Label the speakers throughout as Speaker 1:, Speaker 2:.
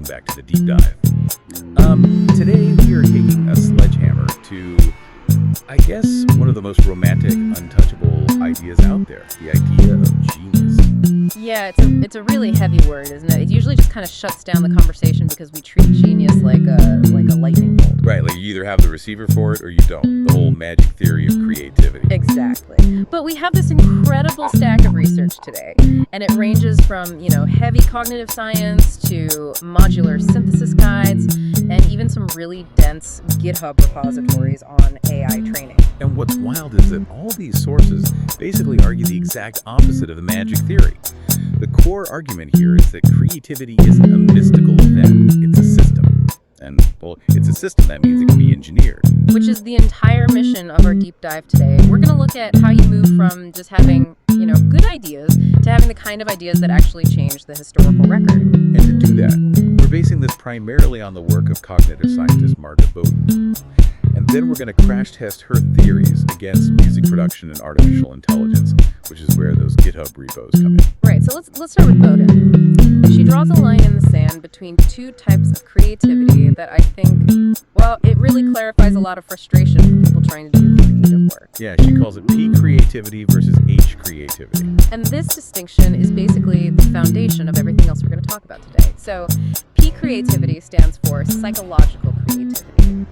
Speaker 1: welcome back to the deep dive. Today we are taking a sledgehammer to, I guess, one of the most romantic, untouchable ideas out there, the idea of genius.
Speaker 2: Yeah, it's a really heavy word, isn't it? It usually just kind of shuts down the conversation because we treat genius like a lightning bolt.
Speaker 1: Right, like you either have the receiver for it or you don't. The whole magic theory of creativity.
Speaker 2: Exactly. But we have this incredible stack of research today, and it ranges from, heavy cognitive science to modular synthesis guides, and even some really dense GitHub repositories on AI training.
Speaker 1: And what's wild is that all these sources basically argue the exact opposite of the magic theory. The core argument here is that creativity isn't a mystical event, it's a system. And, well, it's a system that means it can be engineered.
Speaker 2: Which is the entire mission of our deep dive today. We're going to look at how you move from just having, good ideas to having the kind of ideas that actually change the historical record.
Speaker 1: And to do that, we're basing this primarily on the work of cognitive scientist Marta Bowden. And then we're going to crash test her theories against music production and artificial intelligence, which is where those GitHub repos come in.
Speaker 2: Right, so let's start with Bowden. She draws a line in the sand between two types of creativity that I think, it really clarifies a lot of frustration for people trying to do creative work.
Speaker 1: Yeah, she calls it P creativity versus H creativity.
Speaker 2: And this distinction is basically the foundation of everything else we're going to talk about today. So P creativity stands for psychological creativity.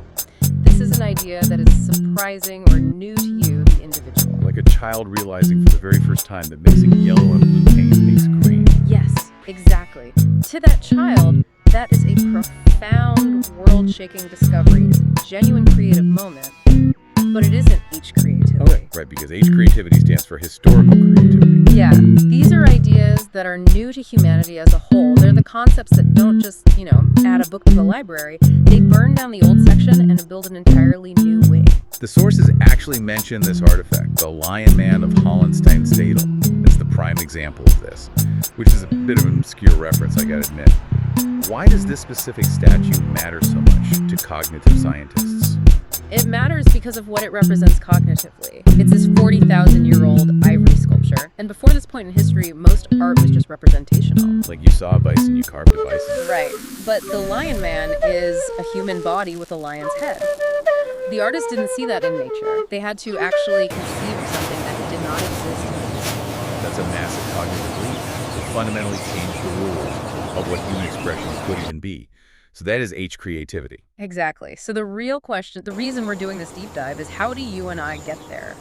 Speaker 2: This is an idea that is surprising or new to you, the individual.
Speaker 1: Like a child realizing for the very first time that mixing yellow and blue paint makes green.
Speaker 2: Yes, exactly. To that child, that is a profound, world-shaking discovery. It's a genuine creative moment, but it isn't H creativity.
Speaker 1: Right, because H creativity stands for historical creativity.
Speaker 2: Yeah, these are ideas that are new to humanity as a whole. They're the concepts that don't just, add a book to the library. They burn down the old section and build an entirely new wing.
Speaker 1: The sources actually mention this artifact, the Lion Man of Hallucinations. It's the prime example of this, which is a bit of an obscure reference, I gotta admit. Why does this specific statue matter so much to cognitive scientists?
Speaker 2: It matters because of what it represents cognitively. It's this 40,000-year-old ivory sculpture. And before this point in history, most art was just representational.
Speaker 1: Like you saw a bison, you carved a bison.
Speaker 2: Right. But the Lion Man is a human body with a lion's head. The artist didn't see that in nature. They had to actually conceive of something that did not exist in nature.
Speaker 1: That's a massive cognitive leap. It fundamentally changed the rules of what human expression could even be. So that is H creativity.
Speaker 2: Exactly. So the real question, the reason we're doing this deep dive is how do you and I get there?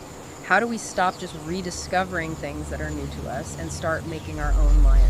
Speaker 2: How do we stop just rediscovering things that are new to us and start making our own lion?